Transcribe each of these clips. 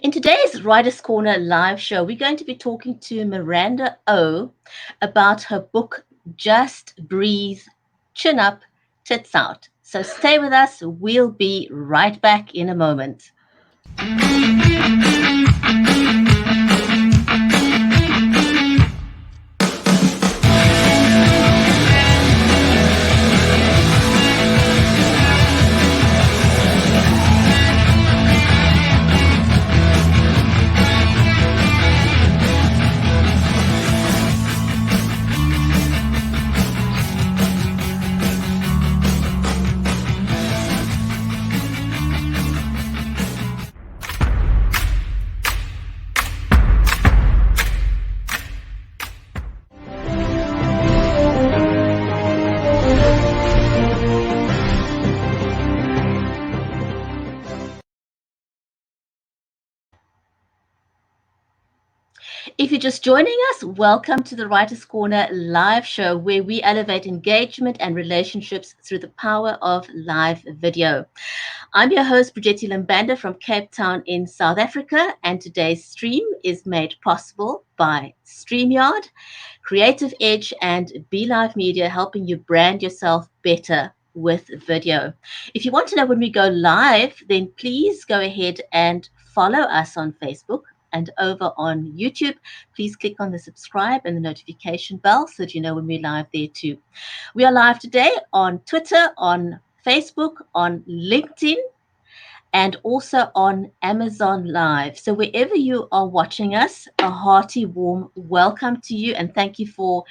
In today's Writers' Corner live show, we're going to be talking to Miranda Oh about her book, Just Breathe, Chin Up, Tits Out. So stay with us. We'll be right back in a moment. If you're just joining us, welcome to the Writers' Corner live show where we elevate engagement and relationships through the power of live video. I'm your host, Bridgetti Limbanda from Cape Town in South Africa, and today's stream is made possible by StreamYard, Creative Edge, and BeLive Media, helping you brand yourself better with video. If you want to know when we go live, then please go ahead and follow us on Facebook. And over on YouTube, please click on the subscribe and the notification bell so that you know when we're live there too. We are live today on Twitter, on Facebook, on LinkedIn, and also on Amazon Live. So wherever you are watching us, a hearty, warm welcome to you, and thank you for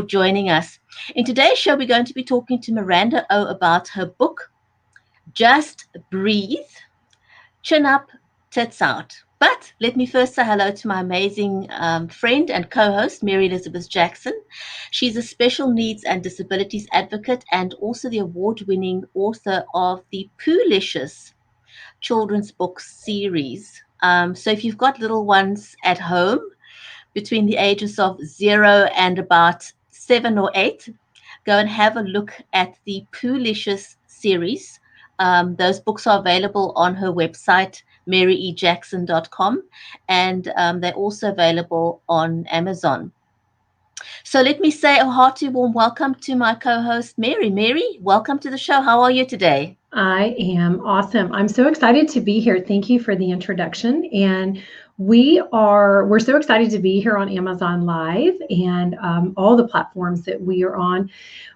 joining us. In today's show, we're going to be talking to Miranda Oh about her book, Just Breathe, Chin Up, Tits Out. But let me first say hello to my amazing friend and co-host, Mary Elizabeth Jackson. She's a special needs and disabilities advocate and also the award-winning author of the Poolicious children's book series. So if you've got little ones at home between the ages of 0 and about 7 or 8, go and have a look at the Poolicious series. Those books are available on her website, maryejackson.com, and they're also available on Amazon. So let me say a hearty warm welcome to my co-host, Mary. Mary, welcome to the show. How are you today? I am awesome. I'm so excited to be here. Thank you for the introduction. And we're so excited to be here on Amazon Live and all the platforms that we are on.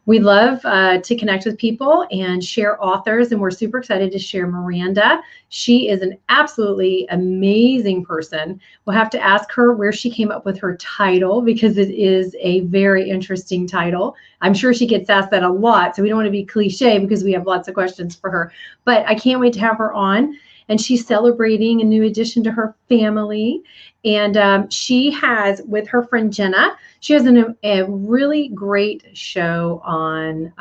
We love to connect with people and share authors, and we're super excited to share Miranda. She is an absolutely amazing person. We'll have to ask her where she came up with her title because it is a very interesting title. I'm sure she gets asked that a lot, so we don't want to be cliche because we have lots of questions for her. But I can't wait to have her on. And she's celebrating a new addition to her family. And she has, with her friend Jenna, she has a really great show on.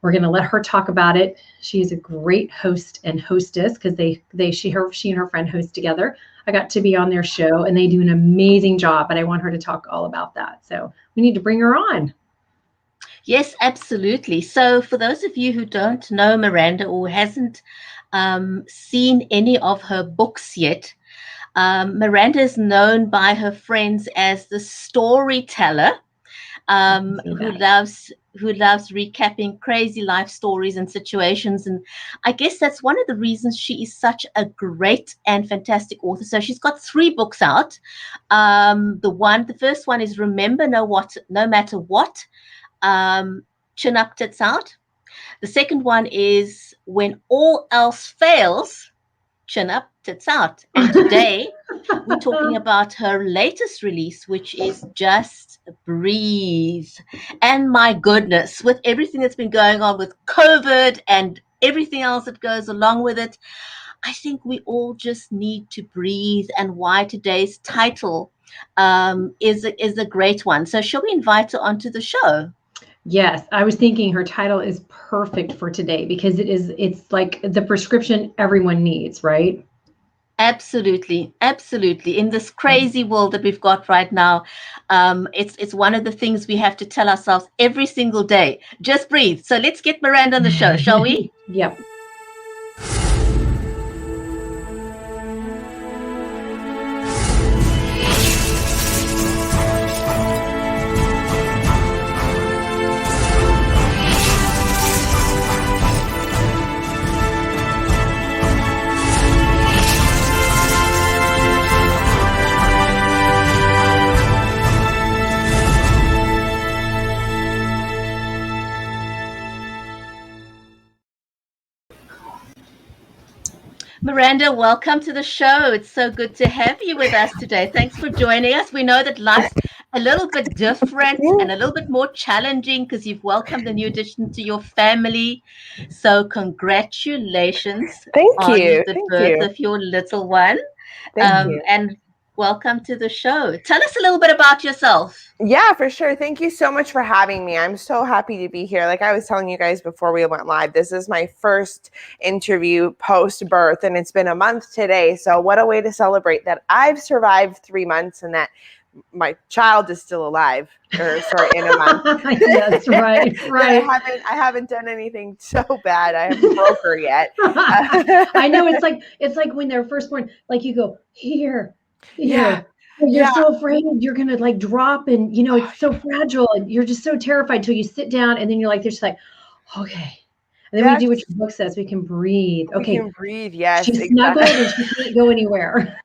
We're going to let her talk about it. She's a great host and hostess because she and her friend host together. I got to be on their show, and they do an amazing job. But I want her to talk all about that. So we need to bring her on. Yes, absolutely. So for those of you who don't know Miranda or hasn't seen any of her books yet, Miranda is known by her friends as the storyteller, who loves recapping crazy life stories and situations. And I guess that's one of the reasons she is such a great and fantastic author. So she's got 3 books out. The first one is Remember No Matter What, Chin Up, Tits Out. The second one is When All Else Fails, Chin Up, Tits Out. And today we're talking about her latest release, which is Just Breathe. And my goodness, with everything that's been going on with COVID and everything else that goes along with it, I think we all just need to breathe, and why today's title is a great one. So shall we invite her onto the show? Yes, I was thinking her title is perfect for today because it's like the prescription everyone needs, right? Absolutely. In this crazy world that we've got right now, it's one of the things we have to tell ourselves every single day. Just breathe. So let's get Miranda on the show, shall we? Yep. Miranda, welcome to the show. It's so good to have you with us today. Thanks for joining us. We know that life's a little bit different and a little bit more challenging because you've welcomed a new addition to your family. So, congratulations Thank on you. the Thank birth you. of your little one. Thank you. And welcome to the show. Tell us a little bit about yourself. Yeah, for sure. Thank you so much for having me. I'm so happy to be here. Like I was telling you guys before we went live, this is my first interview post birth, and it's been a month today. So, what a way to celebrate that I've survived 3 months and that my child is still alive, or sorry, in a month. Yes, right. I haven't done anything so bad. I haven't broke her yet. I know it's like when they're first born, like you go here. Yeah. You're Yeah. so afraid you're gonna like drop, and it's so fragile, and you're just so terrified till you sit down, and then you're just like, okay. And then we Yes. do what your book says. We can breathe. We Okay. can breathe. Yes, She's snuggled and she can't go anywhere.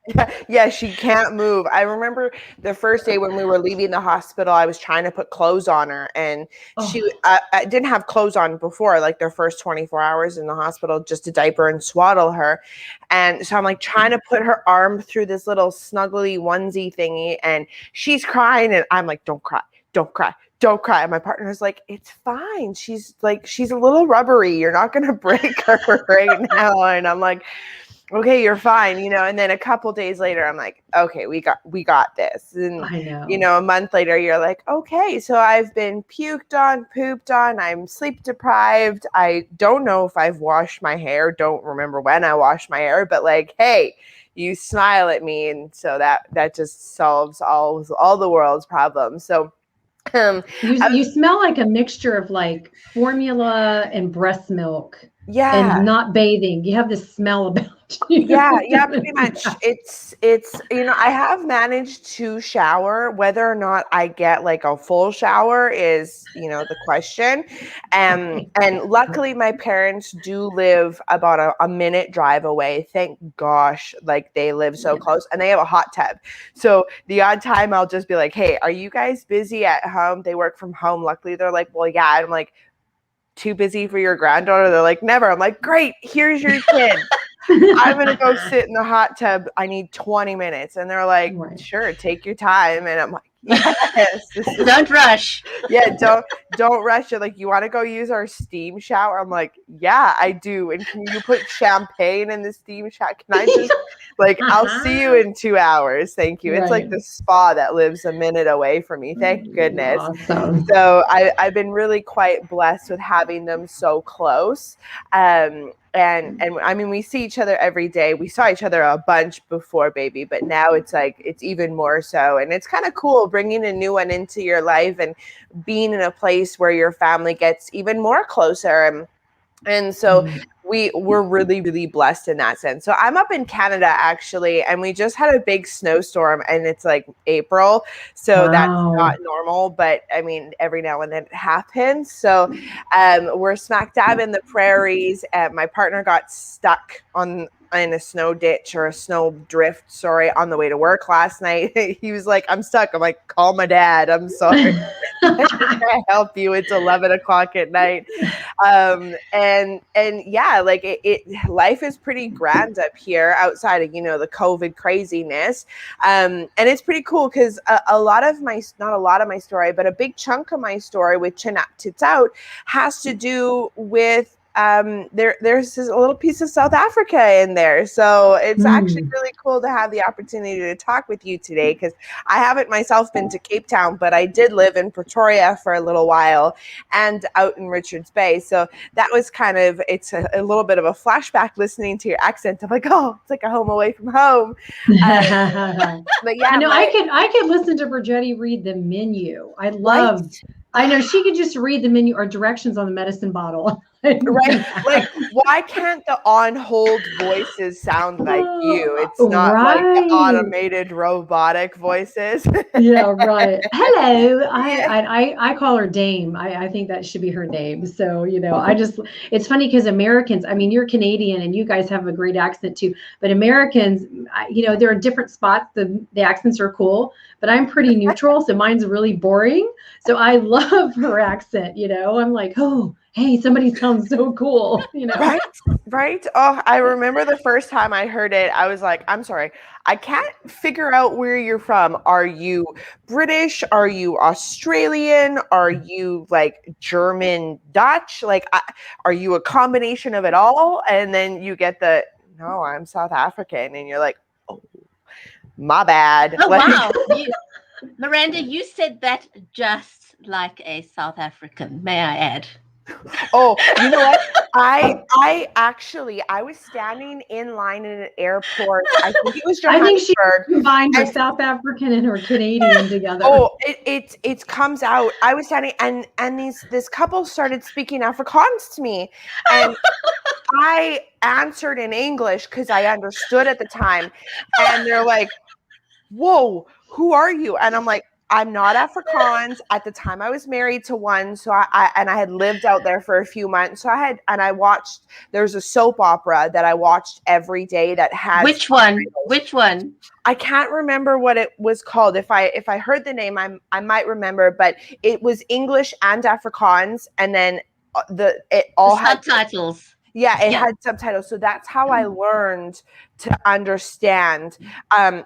Yeah, she can't move. I remember the first day when we were leaving the hospital, I was trying to put clothes on her, and I didn't have clothes on before, like their first 24 hours in the hospital, just to diaper and swaddle her. And so I'm like trying to put her arm through this little snuggly onesie thingy, and she's crying, and I'm like, don't cry, don't cry. Don't cry. And my partner's like, it's fine. She's a little rubbery. You're not going to break her right now. And I'm like, okay, you're fine, and then a couple days later, I'm like, okay, we got this. And, I know. A month later, you're like, okay, so I've been puked on, pooped on, I'm sleep deprived. I don't know if I've washed my hair. Don't remember when I washed my hair, but like, hey, you smile at me. And so that just solves all the world's problems. So, you smell like a mixture of like formula and breast milk. yeah. And not bathing. You have this smell about you. Yeah, pretty much. It's I have managed to shower. Whether or not I get like a full shower is, the question. And luckily my parents do live about a minute drive away. Thank gosh, like they live so close, and they have a hot tub. So the odd time I'll just be like, hey, are you guys busy at home? They work from home. Luckily they're like, well, yeah. And I'm like, too busy for your granddaughter? They're like, never. I'm like, great, here's your kid. I'm going to go sit in the hot tub. I need 20 minutes. And they're like, sure, take your time. And I'm like, yes. Don't rush. Yeah, don't rush it. Like, you want to go use our steam shower? I'm like, yeah, I do. And can you put champagne in the steam shower? Can I just, I'll see you in 2 hours. Thank you. It's like the spa that lives a minute away from me. Thank goodness. Awesome. So I've been really quite blessed with having them so close. And I mean, we see each other every day. We saw each other a bunch before baby, but now it's even more so. And it's kind of cool bringing a new one into your life and being in a place where your family gets even more closer. And so we're really, really blessed in that sense. So I'm up in Canada actually, and we just had a big snowstorm, and it's like April. So that's not normal, but I mean, every now and then it happens. So we're smack dab in the prairies, and my partner got stuck in a snow ditch or a snow drift, on the way to work last night. He was like, I'm stuck. I'm like, call my dad. I'm sorry. I can't help you. It's 11 o'clock at night. And yeah, like life is pretty grand up here outside of, the COVID craziness. And it's pretty cool because not a lot of my story, but a big chunk of my story with Chin Up, Tits Out has to do with there's a little piece of South Africa in there. So it's actually really cool to have the opportunity to talk with you today, because I haven't myself been to Cape Town, but I did live in Pretoria for a little while and out in Richards Bay. So that was it's a little bit of a flashback listening to your accent. I'm like, oh, it's like a home away from home. But yeah, I could listen to Bridgetti read the menu. I know she could just read the menu or directions on the medicine bottle. Right? Like, why can't the on-hold voices sound like you? It's not like the automated robotic voices. Yeah, right. Hello. I call her Dame. I think that should be her name. So, it's funny because Americans, I mean, you're Canadian and you guys have a great accent too, but Americans, there are different spots. The accents are cool, but I'm pretty neutral. So mine's really boring. So I love her accent. I'm like, oh, hey, somebody sounds so cool, you know? Right, right. Oh, I remember the first time I heard it, I was like, I'm sorry, I can't figure out where you're from. Are you British? Are you Australian? Are you like German, Dutch? Like, are you a combination of it all? And then you get no, I'm South African. And you're like, oh, my bad. Oh, Like, wow. Miranda, you said that just like a South African, may I add? oh, you know what? I was standing in line in an airport. I think it was I think she Johannesburg. combined her And South African and her Canadian together. oh, it comes out. I was standing and this couple started speaking Afrikaans to me, and I answered in English because I understood at the time, and they're like, whoa, who are you? And I'm like, I'm not Afrikaans. At the time I was married to one. So I had lived out there for a few months. So I watched, there's a soap opera that I watched every day that has Which one? subtitles. Which one? I can't remember what it was called. If I heard the name, I might remember, but it was English and Afrikaans. And then it all had subtitles. Yeah, it had subtitles. So that's how I learned to understand.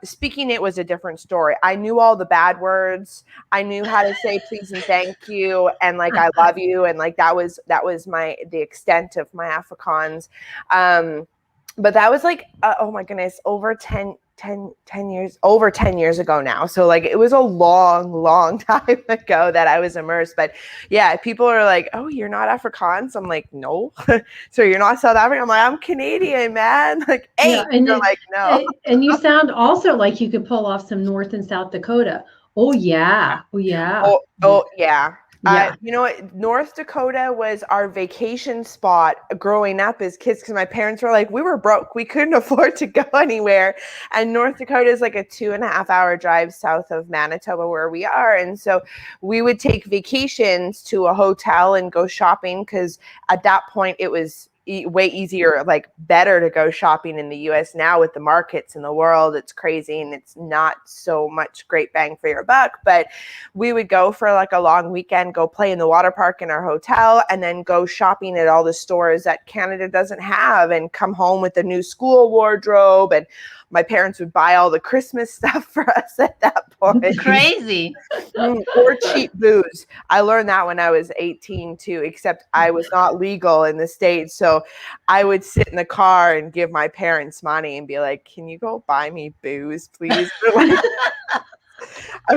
Speaking it was a different story. I knew all the bad words. I knew how to say please and thank you and like I love you, and like that was the extent of my Afrikaans. But that was like oh my goodness, over 10 years ago now. So like it was a long time ago that I was immersed. But yeah, people are like, oh, you're not Afrikaans? I'm like, no. So you're not South African? I'm like, I'm Canadian, man. Like, hey, Yeah, and they're like, no. And you sound also like you could pull off some North and South Dakota. Oh yeah. Oh yeah. Oh yeah. Yeah. You know what? North Dakota was our vacation spot growing up as kids because my parents were like, we were broke. We couldn't afford to go anywhere. And North Dakota is like a 2.5-hour drive south of Manitoba where we are. And so we would take vacations to a hotel and go shopping because at that point it was way easier, like better to go shopping in the US now with the markets in the world. It's crazy and it's not so much great bang for your buck, but we would go for like a long weekend, go play in the water park in our hotel, and then go shopping at all the stores that Canada doesn't have and come home with a new school wardrobe. And my parents would buy all the Christmas stuff for us at that point. Crazy. Or cheap booze. I learned that when I was 18 too, except I was not legal in the States. So I would sit in the car and give my parents money and be like, can you go buy me booze, please?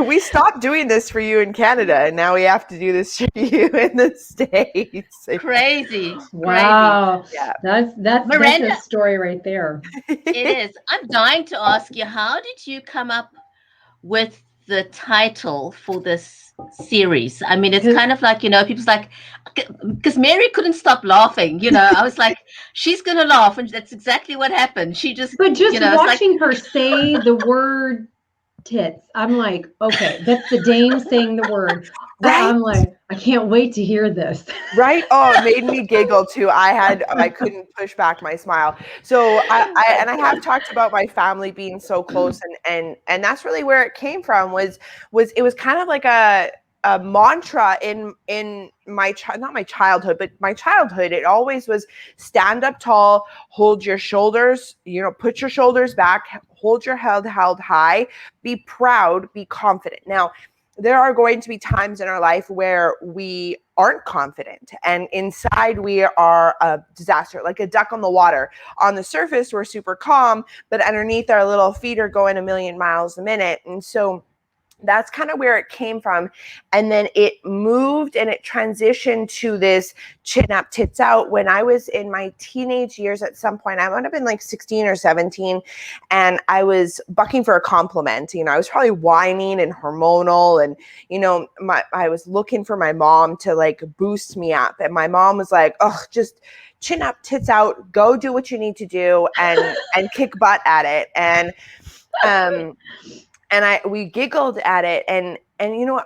We stopped doing this for you in Canada, and now we have to do this for you in the States. Crazy. Wow. Crazy. Yeah. That's Miranda, a story right there. it is. I'm dying to ask you, how did you come up with the title for this series? I mean, it's kind of like, people's like, because Mary couldn't stop laughing, I was like, she's gonna laugh, and that's exactly what happened. She just watching her say the word tits, I'm like, okay, that's the dame saying the word. Right? I'm like, I can't wait to hear this. Right? Oh, it made me giggle too. I couldn't push back my smile. So I have talked about my family being so close, and that's really where it came from. Was it was kind of like a mantra in my not my childhood, but my childhood. It always was stand up tall, hold your shoulders, put your shoulders back, hold your head held high, be proud, be confident. Now, there are going to be times in our life where we aren't confident and inside we are a disaster, like a duck on the water. On the surface, we're super calm, but underneath our little feet are going a million miles a minute. And so that's kind of where it came from. And then it moved and it transitioned to this chin up, tits out. When I was in my teenage years, at some point, I might have been like 16 or 17, and I was bucking for a compliment. I was probably whining and hormonal, and, I was looking for my mom to like boost me up. And my mom was like, oh, just chin up, tits out, go do what you need to do and kick butt at it. And we giggled at it, and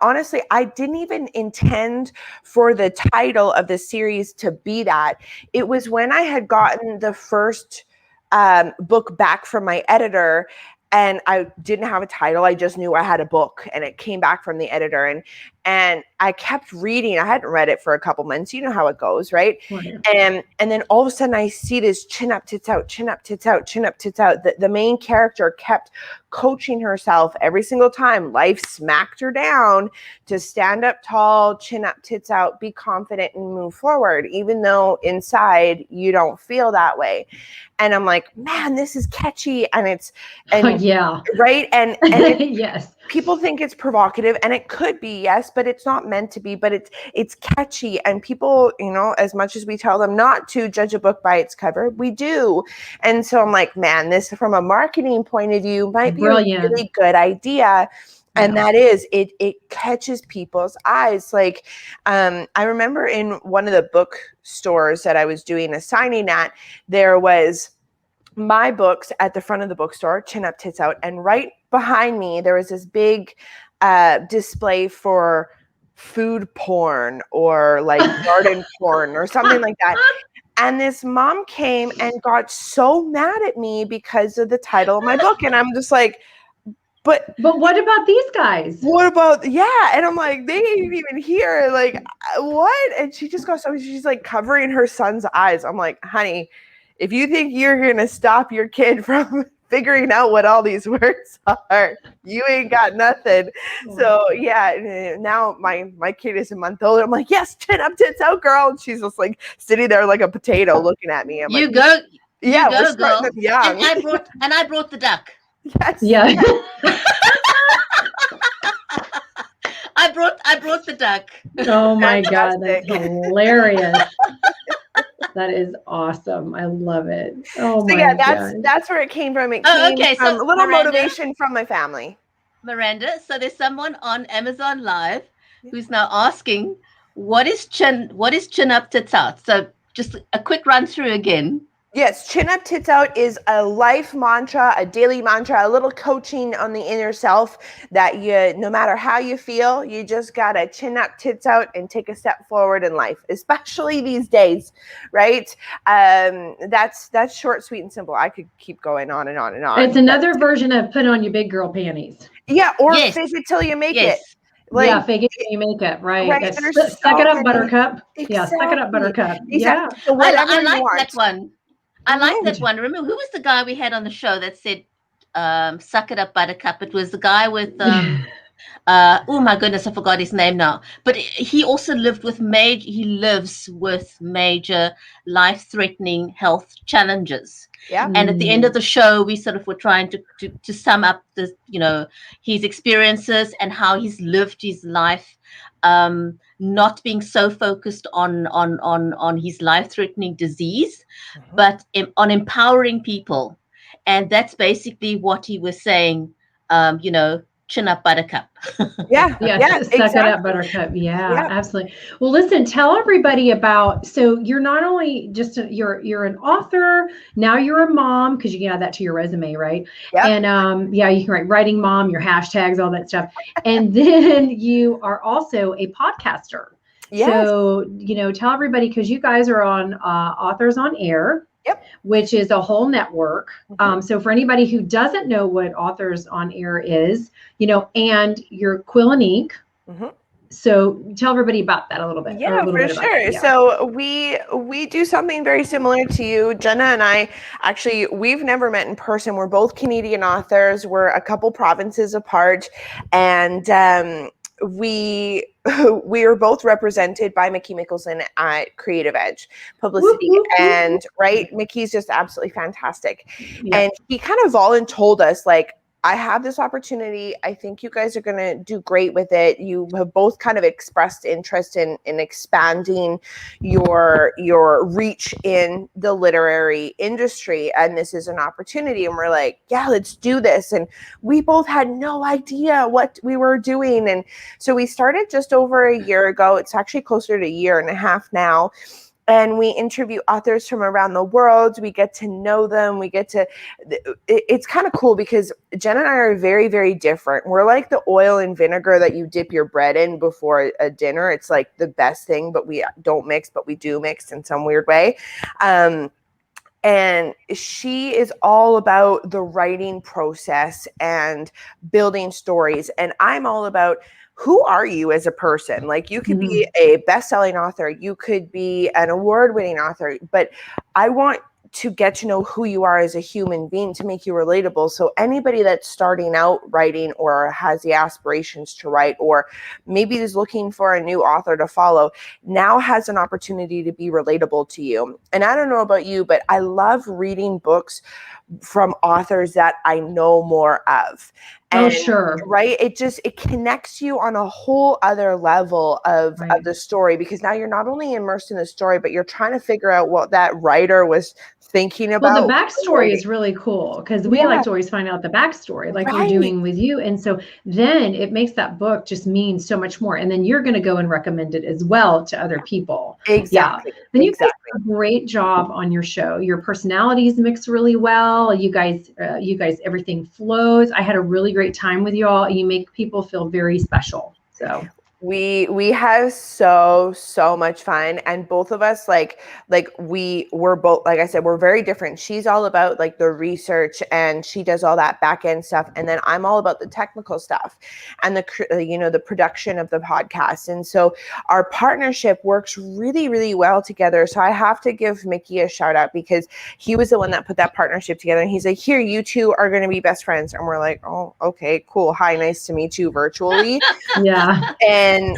honestly, I didn't even intend for the title of the series to be that. It was when I had gotten the first book back from my editor, and I didn't have a title. I just knew I had a book, and it came back from the editor, and I kept reading. I hadn't read it for a couple months. You know how it goes, right? Right. And then all of a sudden I see this chin up, tits out, chin up, tits out, chin up, tits out. The main character kept coaching herself every single time life smacked her down to stand up tall, chin up, tits out, be confident and move forward, even though inside you don't feel that way. And I'm like, man, this is catchy. Yeah. Right. And it's, Yes. people think it's provocative, and it could be, yes, but it's not meant to be. But it's catchy, and people, as much as we tell them not to judge a book by its cover, we do. And so I'm like, man, this from a marketing point of view might be Brilliant. a really good idea. And that is, it catches people's eyes. Like, I remember in one of the bookstores that I was doing a signing at, there was my books at the front of the bookstore, chin up, tits out. And right behind me, there was this big display for food porn or like garden porn or something like that. And this mom came and got so mad at me because of the title of my book. And I'm just like, but what about these guys? What about, yeah. And I'm like, they didn't even hear, like, what? And she just got so, she's like covering her son's eyes. I'm like, honey, if you think you're going to stop your kid from figuring out what all these words are, you ain't got nothing. So yeah, now my kid is a month old. I'm like, yes, chin up, tits out, girl. And she's just like sitting there like a potato looking at me. I'm You like, go. yeah, You we're go, starting girl. them young. And I brought the duck. Yes. Yeah. I brought the duck. Oh my God, Fantastic. that's hilarious. That is awesome. I love it. Oh So my yeah, God. that's where it came from. It Oh, came okay, from so a little Miranda- motivation from my family. Miranda, so there's someone on Amazon Live who's now asking, what is chin up, tits out? So just a quick run through again. Yes, chin up, tits out is a life mantra, a daily mantra, a little coaching on the inner self that you, no matter how you feel, you just gotta chin up, tits out, and take a step forward in life, especially these days, right? That's short, sweet, and simple. I could keep going on and on and on. It's another version of put on your big girl panties. Yeah, or Yes. fake it till you make Yes. it. Like, yeah, fake it till you make it. Right. Right, That's there's suck it so up, many- Buttercup. Yeah, suck it up, Exactly. Buttercup. Exactly. Yeah. So whatever I you like want. that one. I like Mhm. that one. Remember, who was the guy we had on the show that said, suck it up, Buttercup? It was the guy with, oh my goodness, I forgot his name now. But he also lives with major life-threatening health challenges. Yeah. And at the end of the show, we sort of were trying to sum up the, his experiences and how he's lived his life, not being so focused on his life-threatening disease, but on empowering people. And that's basically what he was saying, chin up, Buttercup. Yeah. Yeah, Yeah. suck it Exactly. up, Buttercup. Yeah, Yeah. absolutely. Well, listen, tell everybody about. So you're not only just you're an author. Now you're a mom because you can add that to your resume, right? Yep. And yeah, you can write writing mom, your hashtags, all that stuff, and then you are also a podcaster. Yes. So tell everybody because you guys are on Authors on Air. Yep. Which is a whole network. So for anybody who doesn't know what Authors on Air is, and you're Quill and Ink. So tell everybody about that a little bit. Yeah, for sure. Yeah. So we do something very similar to you. Jenna and I, actually, we've never met in person. We're both Canadian authors. We're a couple provinces apart. And we are both represented by Mickey Mickelson at Creative Edge Publicity. And right, Mickey's just absolutely fantastic. Yeah. And he kind of told us, like, I have this opportunity. I think you guys are going to do great with it. You have both kind of expressed interest in expanding your reach in the literary industry. And this is an opportunity. And we're like, yeah, let's do this. And we both had no idea what we were doing. And so we started just over a year ago. It's actually closer to a year and a half now. And we interview authors from around the world. We get to know them. It's kind of cool because Jen and I are very, very different. We're like the oil and vinegar that you dip your bread in before a dinner. It's like the best thing, but we don't mix, but we do mix in some weird way. And she is all about the writing process and building stories. And I'm all about who are you as a person? Like, you could be a best-selling author, you could be an award-winning author, but I want to get to know who you are as a human being to make you relatable. So anybody that's starting out writing or has the aspirations to write, or maybe is looking for a new author to follow, now has an opportunity to be relatable to you. And I don't know about you, but I love reading books from authors that I know more of. And, oh, sure. Right. It connects you on a whole other level of the story, because now you're not only immersed in the story, but you're trying to figure out what that writer was thinking about. Well, the backstory is really cool, because we like to always find out the backstory, like we're doing with you. And so then it makes that book just mean so much more. And then you're going to go and recommend it as well to other people. Exactly. Yeah. Then you guys do a great job on your show. Your personalities mix really well. You guys, everything flows. I had a really great time with you all. You make people feel very special. So we have so much fun, and both of us like we're both, like I said, we're very different. She's all about like the research, and she does all that back end stuff, and then I'm all about the technical stuff and the production of the podcast. And so our partnership works really well together. So I have to give Mickey a shout out, because he was the one that put that partnership together, and he's like, here, you two are going to be best friends. And we're like, oh, okay, cool, hi, nice to meet you virtually. yeah.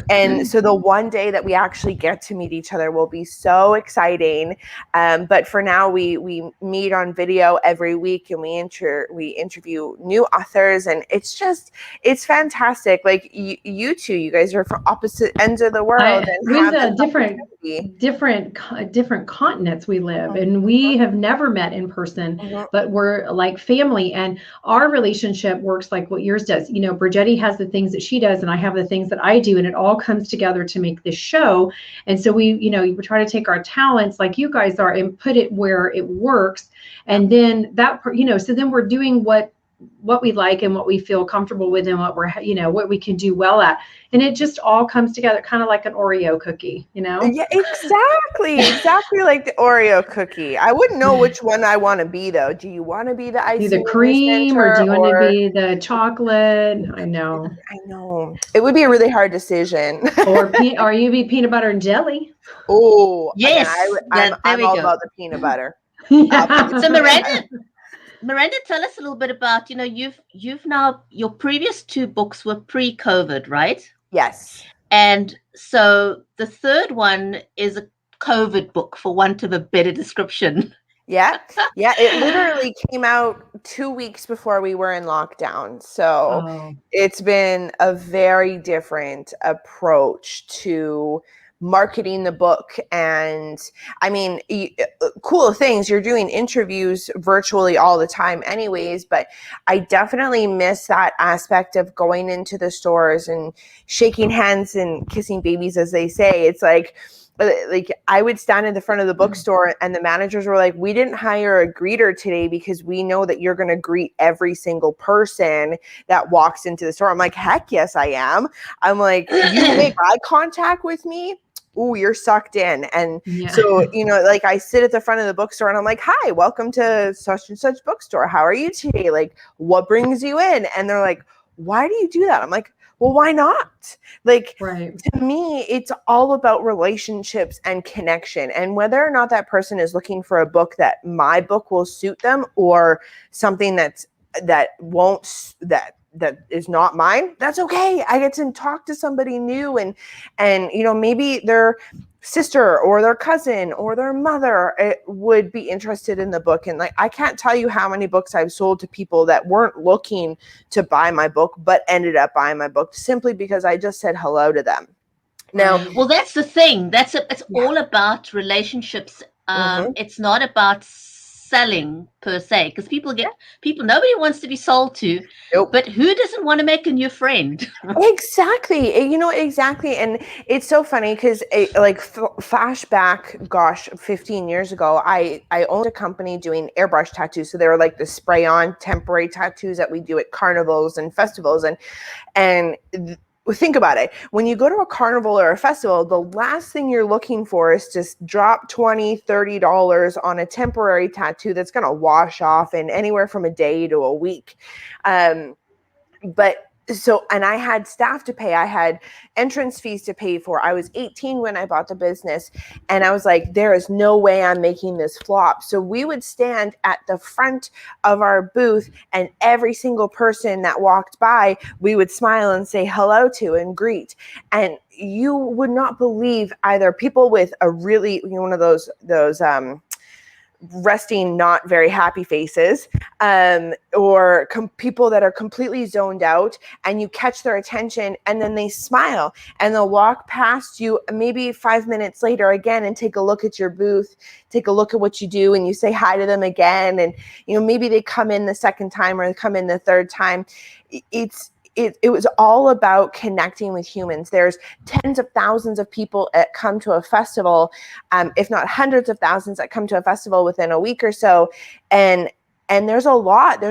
And so the one day that we actually get to meet each other will be so exciting. But for now, we meet on video every week, and we interview new authors, and it's fantastic. Like you two, you guys are from opposite ends of the world, and we have different continents we live, and we have never met in person, but we're like family, and our relationship works like what yours does. Bridgetti has the things that she does, and I have the things that I do, and it all comes together to make this show. And so we try to take our talents like you guys are and put it where it works. And then so then we're doing what we like and what we feel comfortable with, and what what we can do well at. And it just all comes together kind of like an Oreo cookie, Yeah, exactly like the Oreo cookie. I wouldn't know which one I want to be, though. Do you want to be the icing, the cream, or do you want to be the chocolate? I know it would be a really hard decision. or you be peanut butter and jelly. Oh yes, I'm all about the peanut butter. So Miranda, tell us a little bit about, you've now, your previous two books were pre-COVID, right? Yes. And so the third one is a COVID book, for want of a better description. Yeah. It literally came out 2 weeks before we were in lockdown. So It's been a very different approach to marketing the book. And I mean, cool things, you're doing interviews virtually all the time anyways, but I definitely miss that aspect of going into the stores and shaking hands and kissing babies, as they say. It's like I would stand in the front of the bookstore, and the managers were like, we didn't hire a greeter today because we know that you're going to greet every single person that walks into the store. I'm like, heck yes, I am. I'm like, you make eye contact with me, ooh, you're sucked in. And so, like, I sit at the front of the bookstore, and I'm like, hi, welcome to such and such bookstore. How are you today? Like, what brings you in? And they're like, why do you do that? I'm like, well, why not? Like, to me, it's all about relationships and connection, and whether or not that person is looking for a book that my book will suit them, or something that is not mine, that's okay. I get to talk to somebody new, and maybe their sister or their cousin or their mother would be interested in the book. And like, I can't tell you how many books I've sold to people that weren't looking to buy my book, but ended up buying my book simply because I just said hello to them. Now, well, that's the thing. It's all about relationships. It's not about selling per se, because nobody wants to be sold to. Nope. But who doesn't want to make a new friend? Exactly. Exactly. And it's so funny because flashback, gosh, 15 years ago, I owned a company doing airbrush tattoos. So they were like the spray on temporary tattoos that we do at carnivals and festivals. And think about it. When you go to a carnival or a festival, the last thing you're looking for is just drop $20, $30 on a temporary tattoo that's going to wash off in anywhere from a day to a week. But and I had staff to pay. I had entrance fees to pay for. I was 18 when I bought the business, and I was like, there is no way I'm making this flop. So we would stand at the front of our booth, and every single person that walked by, we would smile and say hello to and greet. And you would not believe either people with a really, one of those resting not very happy faces, or people that are completely zoned out, and you catch their attention and then they smile and they'll walk past you maybe 5 minutes later again and take a look at your booth, take a look at what you do, and you say hi to them again, and maybe they come in the second time or they come in the third time. It was all about connecting with humans. There's tens of thousands of people that come to a festival, if not hundreds of thousands that come to a festival within a week or so. And there's a lot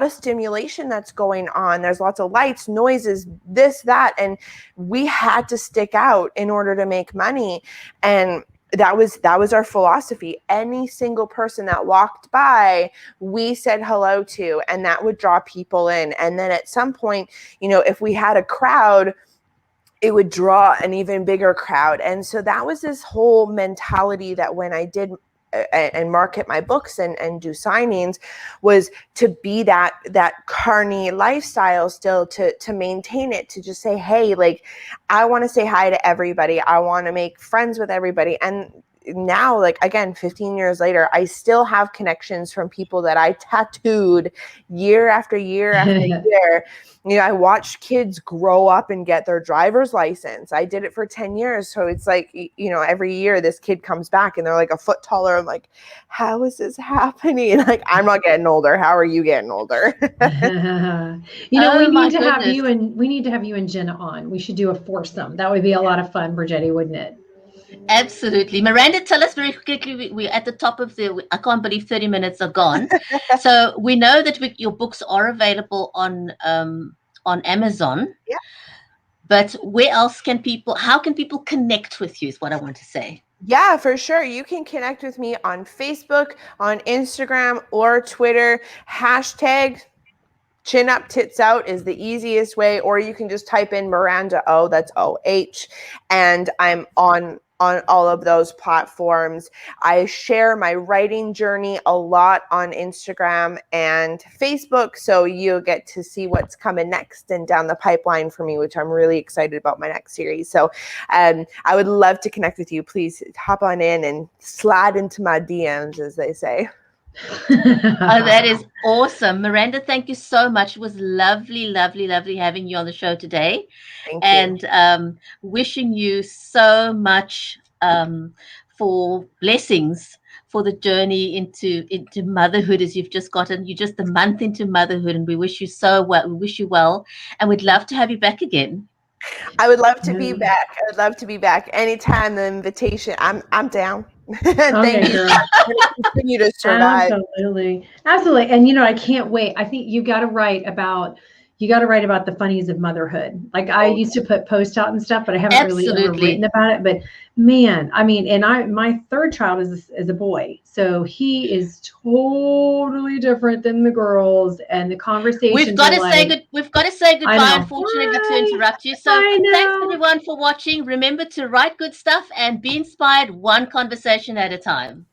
of stimulation that's going on. There's lots of lights, noises, this, that. And we had to stick out in order to make money. And that was our philosophy. Any single person that walked by, we said hello to, and that would draw people in. And then at some point, if we had a crowd, it would draw an even bigger crowd. And so that was this whole mentality that when I did and market my books and do signings, was to be that carny lifestyle still, to maintain it, to just say, hey, like, I want to say hi to everybody. I want to make friends with everybody. And now, like, again, 15 years later, I still have connections from people that I tattooed year after year after year. I watched kids grow up and get their driver's license. I did it for 10 years. So it's like, every year this kid comes back and they're like a foot taller. I'm like, how is this happening? Like, I'm not getting older. How are you getting older? We need to have you and Jenna on. We should do a foursome. That would be a lot of fun, Bridgetti, wouldn't it? Absolutely. Miranda, tell us very quickly, we're at the top of I can't believe 30 minutes are gone. So we know that your books are available on Amazon. Yeah. But how can people connect with you is what I want to say. Yeah, for sure. You can connect with me on Facebook, on Instagram, or Twitter. Hashtag Chin Up Tits Out is the easiest way, or you can just type in Miranda Oh, that's OH, and I'm on all of those platforms. I share my writing journey a lot on Instagram and Facebook, so you'll get to see what's coming next and down the pipeline for me, which I'm really excited about my next series. So I would love to connect with you. Please hop on in and slide into my DMs, as they say. Oh, that is awesome. Miranda, thank you so much. It was lovely, lovely, lovely having you on the show today. Thank you. And wishing you so much for blessings for the journey into motherhood, as you've just gotten. You're just a month into motherhood, and we wish you so well. We wish you well, and we'd love to have you back again. I would love to be back. I would love to be back anytime. The invitation, I'm down. Thank you. Continue to survive. Absolutely. And I can't wait. I think you got to write about the funnies of motherhood. Like, I used to put posts out and stuff, but I haven't really ever written about it. But man, I mean, and my third child is a boy, so he is totally different than the girls, and the conversations. We've got to say goodbye. Unfortunately, to interrupt you. So thanks everyone for watching. Remember to write good stuff and be inspired, one conversation at a time.